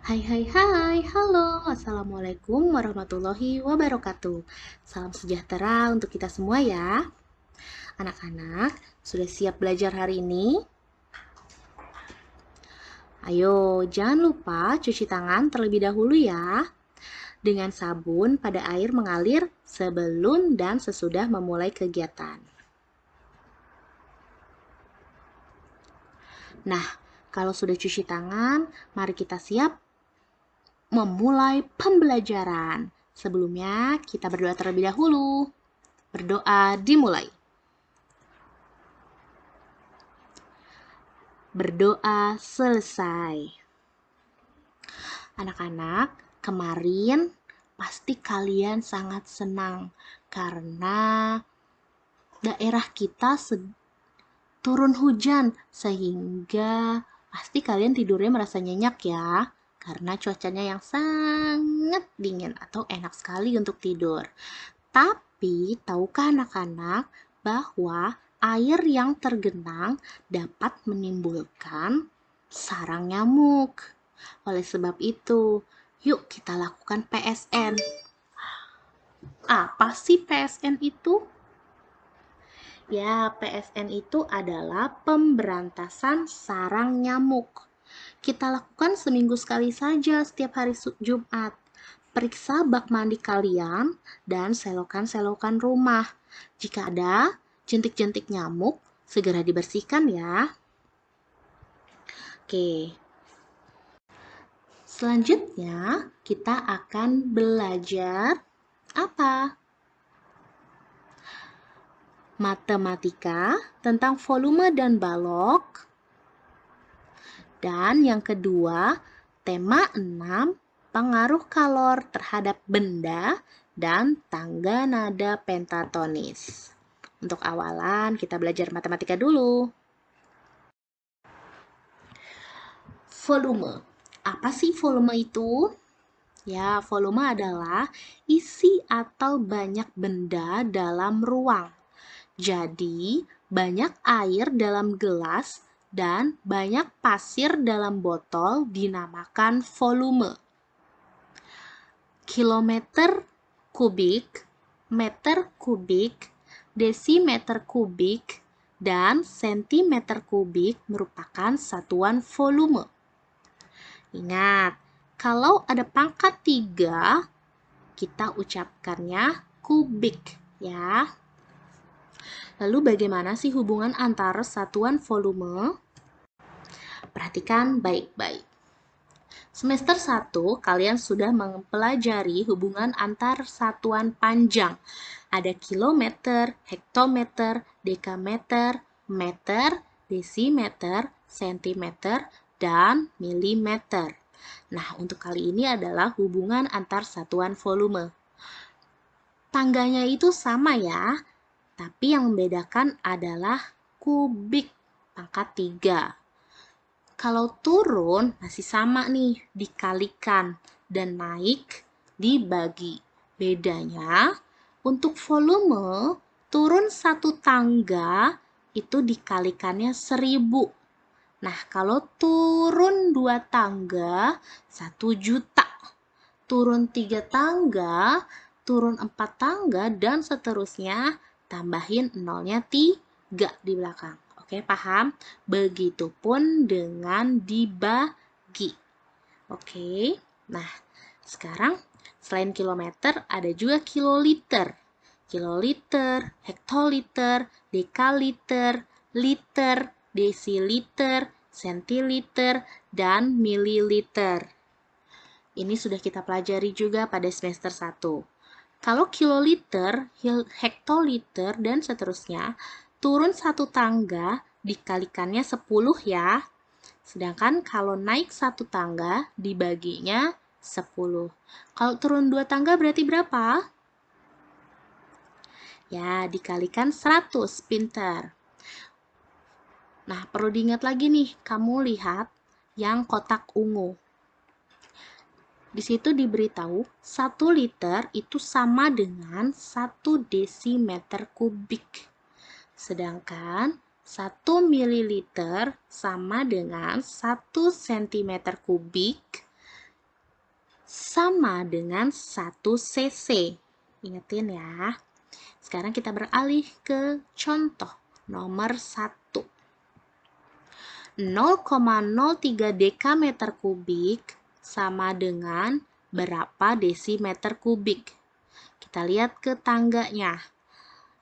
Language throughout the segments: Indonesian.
Hai hai hai, halo, Assalamualaikum warahmatullahi wabarakatuh. Salam sejahtera untuk kita semua ya. Anak-anak, sudah siap belajar hari ini? Ayo, jangan lupa cuci tangan terlebih dahulu ya. Dengan sabun pada air mengalir sebelum dan sesudah memulai kegiatan. Nah, kalau sudah cuci tangan, mari kita siap memulai pembelajaran. Sebelumnya, kita berdoa terlebih dahulu. Berdoa dimulai. Berdoa selesai. Anak-anak, kemarin pasti kalian sangat senang karena daerah kita turun hujan sehingga pasti kalian tidurnya merasa nyenyak ya karena cuacanya yang sangat dingin atau enak sekali untuk tidur. Tapi tahukah anak-anak bahwa air yang tergenang dapat menimbulkan sarang nyamuk? Oleh sebab itu, yuk kita lakukan PSN. Apa sih PSN itu? Ya, PSN itu adalah pemberantasan sarang nyamuk. Kita lakukan seminggu sekali saja setiap hari Jumat. Periksa bak mandi kalian dan selokan-selokan rumah. Jika ada jentik-jentik nyamuk, segera dibersihkan ya. Oke. Selanjutnya, kita akan belajar apa? Matematika tentang volume dan balok. Dan yang kedua, tema 6, pengaruh kalor terhadap benda dan tangga nada pentatonis. Untuk awalan, kita belajar matematika dulu. Volume. Apa sih volume itu? Ya, volume adalah isi atau banyak benda dalam ruang. Jadi, banyak air dalam gelas dan banyak pasir dalam botol dinamakan volume. Kilometer kubik, meter kubik, desimeter kubik, dan sentimeter kubik merupakan satuan volume. Ingat, kalau ada pangkat 3, kita ucapkannya kubik ya. Lalu bagaimana sih hubungan antara satuan volume? Perhatikan baik-baik. Semester 1 kalian sudah mempelajari hubungan antar satuan panjang. Ada kilometer, hektometer, dekameter, meter, desimeter, sentimeter, dan milimeter. Nah, untuk kali ini adalah hubungan antar satuan volume. Tangganya itu sama ya, tapi yang membedakan adalah kubik pangkat 3. Kalau turun masih sama nih, dikalikan, dan naik dibagi. Bedanya, untuk volume, turun 1 tangga itu dikalikannya 1000. Nah, kalau turun 2 tangga, 1 juta. Turun 3 tangga, turun 4 tangga, dan seterusnya, tambahin nolnya 3 di belakang. Oke, paham? Begitupun dengan dibagi. Oke, nah sekarang selain kilometer ada juga kiloliter. Kiloliter, hektoliter, dekaliter, liter, desiliter, sentiliter, dan mililiter. Ini sudah kita pelajari juga pada semester 1. Kalau kiloliter, hektoliter, dan seterusnya, turun 1 tangga, dikalikannya 10 ya. Sedangkan kalau naik 1 tangga, dibaginya 10. Kalau turun 2 tangga berarti berapa? Ya, dikalikan 100, pintar. Nah, perlu diingat lagi nih, kamu lihat yang kotak ungu. Di situ diberitahu 1 liter itu sama dengan 1 desimeter kubik. Sedangkan 1 mililiter sama dengan 1 cm kubik. sama dengan 1 cc. Ingetin ya. Sekarang kita beralih ke contoh nomor 1. 0,03 dekameter kubik sama dengan berapa desimeter kubik? Kita lihat ke tangganya.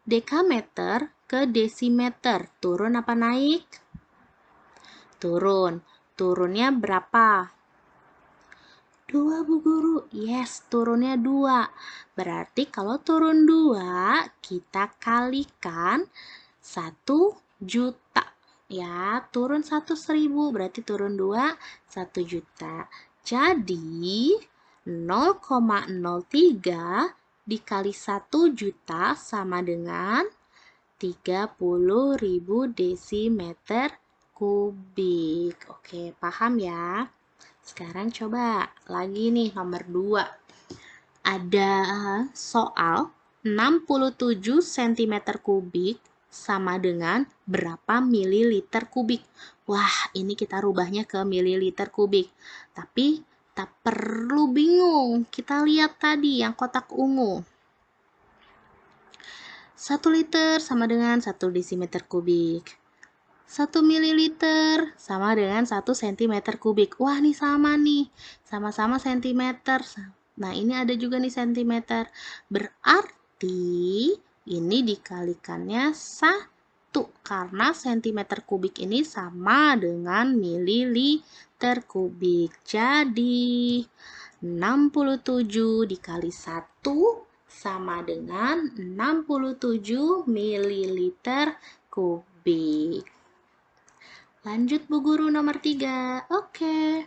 Dekameter ke desimeter, turun apa naik? Turun. Turunnya berapa? 2, Bu Guru. Yes, turunnya 2. Berarti kalau turun 2, kita kalikan 1 juta. Ya, turun 1.000, berarti turun 2, 1 juta. Jadi, 0,03 dikali 1 juta sama dengan 30.000 desimeter kubik. Oke, paham ya? Sekarang coba lagi nih nomor 2. Ada soal 67 cm kubik sama dengan berapa mililiter kubik. Wah, ini kita rubahnya ke mililiter kubik. Tapi tak perlu bingung. Kita lihat tadi yang kotak ungu. 1 liter sama dengan 1 desimeter kubik. 1 mililiter sama dengan 1 cm kubik. Wah, nih sama nih. Sama-sama sentimeter. Nah, ini ada juga nih sentimeter. Berarti ini dikalikannya 1 karena sentimeter kubik ini sama dengan mililiter kubik. Jadi 67 dikali 1 sama dengan 67 mililiter kubik. Lanjut Bu Guru nomor 3. Oke.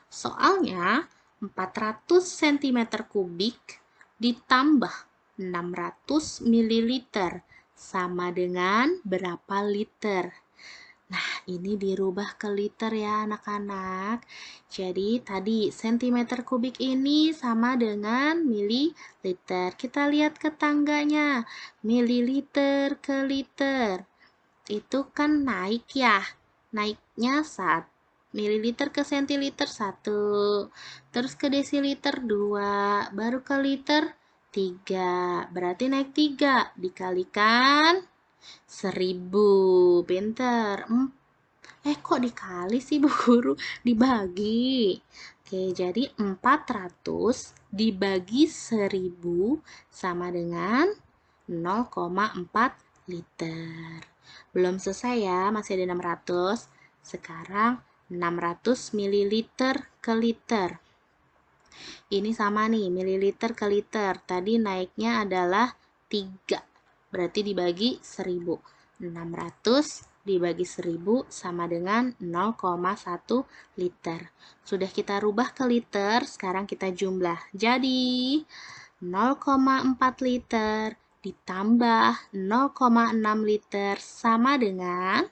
Soalnya 400 cm kubik ditambah 600 ml sama dengan berapa liter? Nah, ini dirubah ke liter ya anak-anak. Jadi tadi cm kubik ini sama dengan mililiter. Kita lihat ke tangganya. Mililiter ke liter. Itu kan naik ya. Naiknya 1 mililiter ke sentiliter 1, terus ke desiliter 2, baru ke liter 3. Berarti naik 3 dikalikan 1000. Pinter. Kok dikali sih Bu Guru? Dibagi. Oke, jadi 400 dibagi 1000 sama dengan 0,4 liter. Belum selesai ya, masih ada 600. Sekarang 600 mililiter ke liter. Ini sama nih, mililiter ke liter. Tadi naiknya adalah 3. Berarti dibagi 1000. 600 dibagi 1000 sama dengan 0,1 liter. Sudah kita rubah ke liter, sekarang kita jumlah. Jadi 0,4 liter ditambah 0,6 liter sama dengan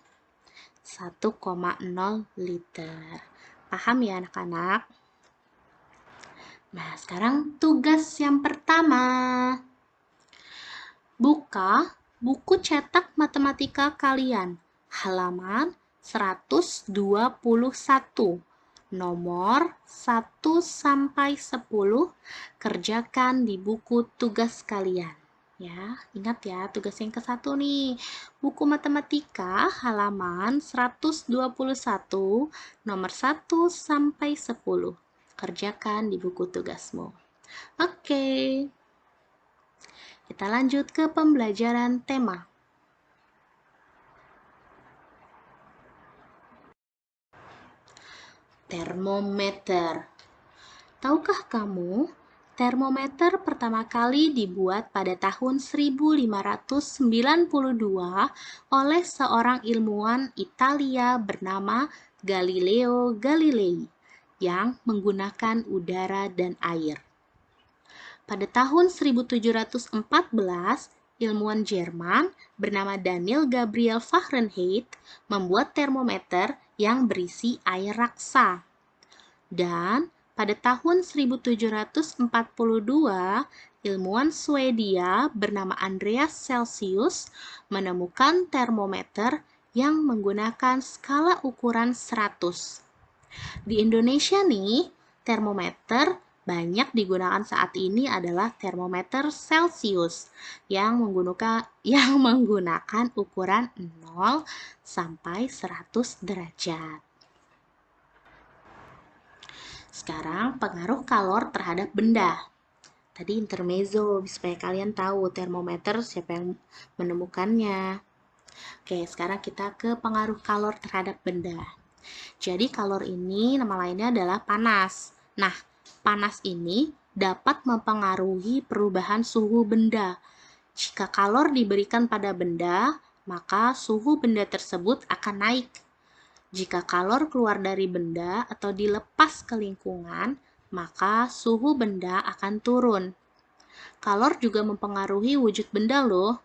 1,0 liter. Paham ya anak-anak? Nah, sekarang tugas yang pertama. Buka buku cetak matematika kalian, halaman 121. Nomor 1 sampai 10 kerjakan di buku tugas kalian. Ya, ingat ya, tugas yang ke-1 nih. Buku matematika halaman 121, nomor 1 sampai 10. Kerjakan di buku tugasmu. Oke. Kita lanjut ke pembelajaran tema. Termometer. Tahukah kamu, termometer pertama kali dibuat pada tahun 1592 oleh seorang ilmuwan Italia bernama Galileo Galilei yang menggunakan udara dan air. Pada tahun 1714, ilmuwan Jerman bernama Daniel Gabriel Fahrenheit membuat termometer yang berisi air raksa. Dan pada tahun 1742, ilmuwan Swedia bernama Andreas Celsius menemukan termometer yang menggunakan skala ukuran 100. Di Indonesia nih, termometer banyak digunakan saat ini adalah termometer Celcius yang menggunakan ukuran 0 sampai 100 derajat. Sekarang pengaruh kalor terhadap benda. Tadi intermezzo, supaya kalian tahu termometer siapa yang menemukannya. Oke, sekarang kita ke pengaruh kalor terhadap benda. Jadi kalor ini nama lainnya adalah panas. Nah, panas ini dapat mempengaruhi perubahan suhu benda. Jika kalor diberikan pada benda, maka suhu benda tersebut akan naik. Jika kalor keluar dari benda atau dilepas ke lingkungan, maka suhu benda akan turun. Kalor juga mempengaruhi wujud benda loh.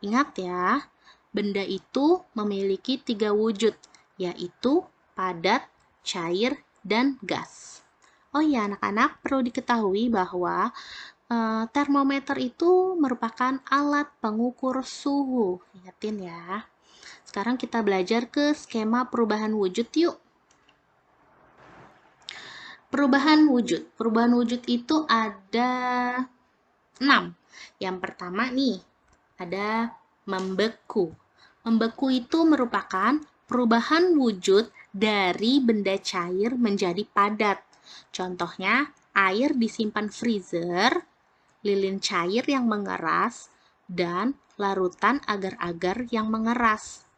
Ingat ya, benda itu memiliki 3 wujud, yaitu padat, cair, dan gas. Oh ya, anak-anak perlu diketahui bahwa termometer itu merupakan alat pengukur suhu. Ingatin ya. Sekarang kita belajar ke skema perubahan wujud yuk. Perubahan wujud itu ada 6. Yang pertama nih, ada membeku. Membeku itu merupakan perubahan wujud dari benda cair menjadi padat. Contohnya, air disimpan freezer, lilin cair yang mengeras, dan larutan agar-agar yang mengeras.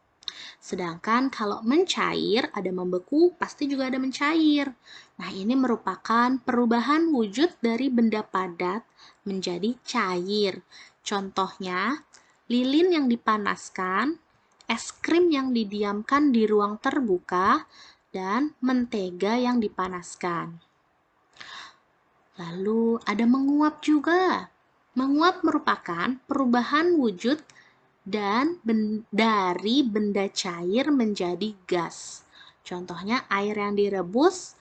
Sedangkan kalau mencair, ada membeku, pasti juga ada mencair. Nah, ini merupakan perubahan wujud dari benda padat menjadi cair. Contohnya, lilin yang dipanaskan, es krim yang didiamkan di ruang terbuka, dan mentega yang dipanaskan. Lalu ada menguap juga. Menguap merupakan perubahan wujud dari benda cair menjadi gas. Contohnya air yang direbus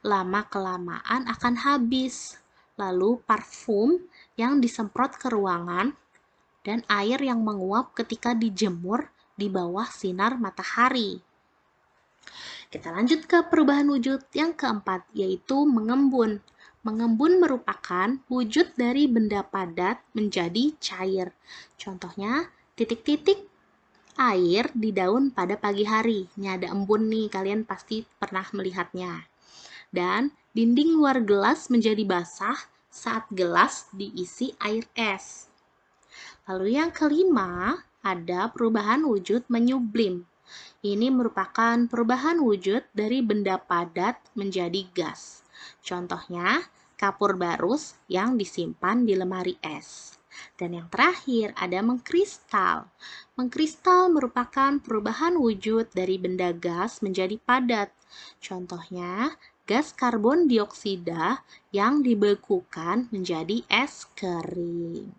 lama-kelamaan akan habis. Lalu parfum yang disemprot ke ruangan dan air yang menguap ketika dijemur di bawah sinar matahari. Kita lanjut ke perubahan wujud yang keempat, yaitu mengembun. Mengembun merupakan wujud dari benda padat menjadi cair. Contohnya, titik-titik air di daun pada pagi hari. Ini ada embun nih, kalian pasti pernah melihatnya. Dan dinding luar gelas menjadi basah saat gelas diisi air es. Lalu yang kelima, ada perubahan wujud menyublim. Ini merupakan perubahan wujud dari benda padat menjadi gas. Contohnya, kapur barus yang disimpan di lemari es. Dan yang terakhir ada mengkristal. Mengkristal merupakan perubahan wujud dari benda gas menjadi padat. Contohnya, gas karbon dioksida yang dibekukan menjadi es kering.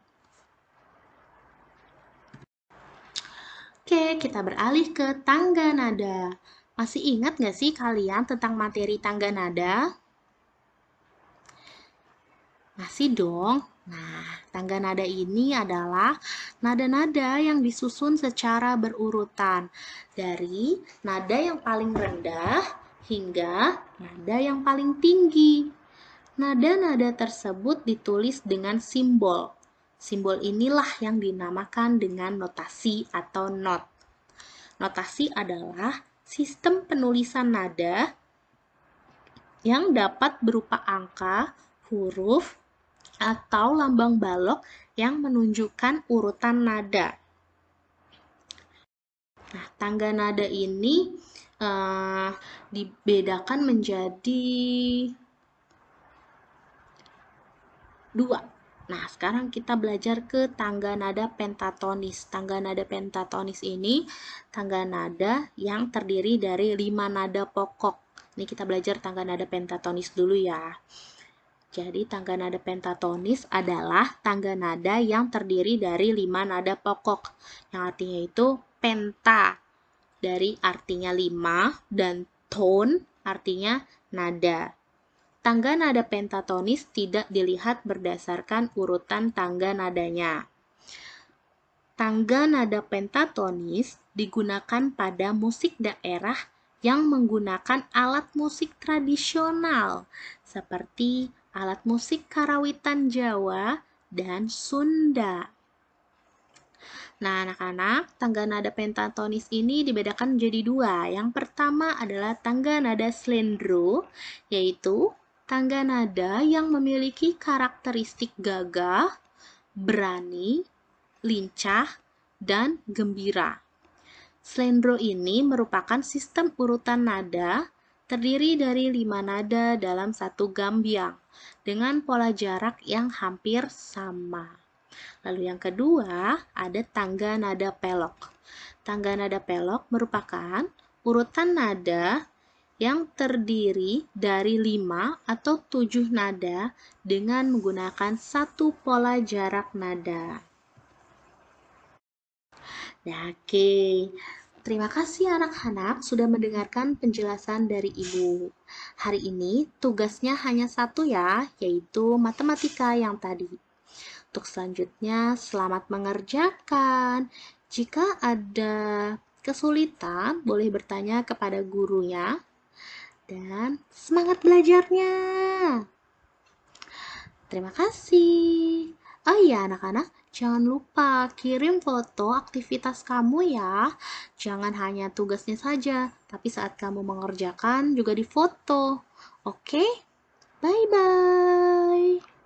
Oke, kita beralih ke tangga nada. Masih ingat nggak sih kalian tentang materi tangga nada? Masih dong. Nah, tangga nada ini adalah nada-nada yang disusun secara berurutan dari nada yang paling rendah hingga nada yang paling tinggi. Nada-nada tersebut ditulis dengan simbol. Simbol inilah yang dinamakan dengan notasi atau not. Notasi adalah sistem penulisan nada yang dapat berupa angka, huruf, atau lambang balok yang menunjukkan urutan nada. Nah, tangga nada ini dibedakan menjadi 2. Nah, sekarang kita belajar ke tangga nada pentatonis. Tangga nada pentatonis ini tangga nada yang terdiri dari 5 nada pokok. Ini kita belajar tangga nada pentatonis dulu ya. Jadi tangga nada pentatonis adalah tangga nada yang terdiri dari 5 nada pokok. Yang artinya itu penta dari artinya 5 dan tone artinya nada. Tangga nada pentatonis tidak dilihat berdasarkan urutan tangga nadanya. Tangga nada pentatonis digunakan pada musik daerah yang menggunakan alat musik tradisional seperti alat musik karawitan Jawa, dan Sunda. Nah, anak-anak, tangga nada pentatonis ini dibedakan menjadi dua. Yang pertama adalah tangga nada slendro, yaitu tangga nada yang memiliki karakteristik gagah, berani, lincah, dan gembira. Slendro ini merupakan sistem urutan nada terdiri dari 5 nada dalam satu gambiang dengan pola jarak yang hampir sama. Lalu yang kedua, ada tangga nada pelok. Tangga nada pelok merupakan urutan nada yang terdiri dari 5 atau 7 nada dengan menggunakan satu pola jarak nada. Oke, terima kasih anak-anak sudah mendengarkan penjelasan dari Ibu. Hari ini tugasnya hanya satu ya, yaitu matematika yang tadi. Untuk selanjutnya, selamat mengerjakan. Jika ada kesulitan, boleh bertanya kepada gurunya. Dan semangat belajarnya. Terima kasih. Oh iya anak-anak, jangan lupa kirim foto aktivitas kamu ya. Jangan hanya tugasnya saja, tapi saat kamu mengerjakan juga difoto. Oke? Bye-bye.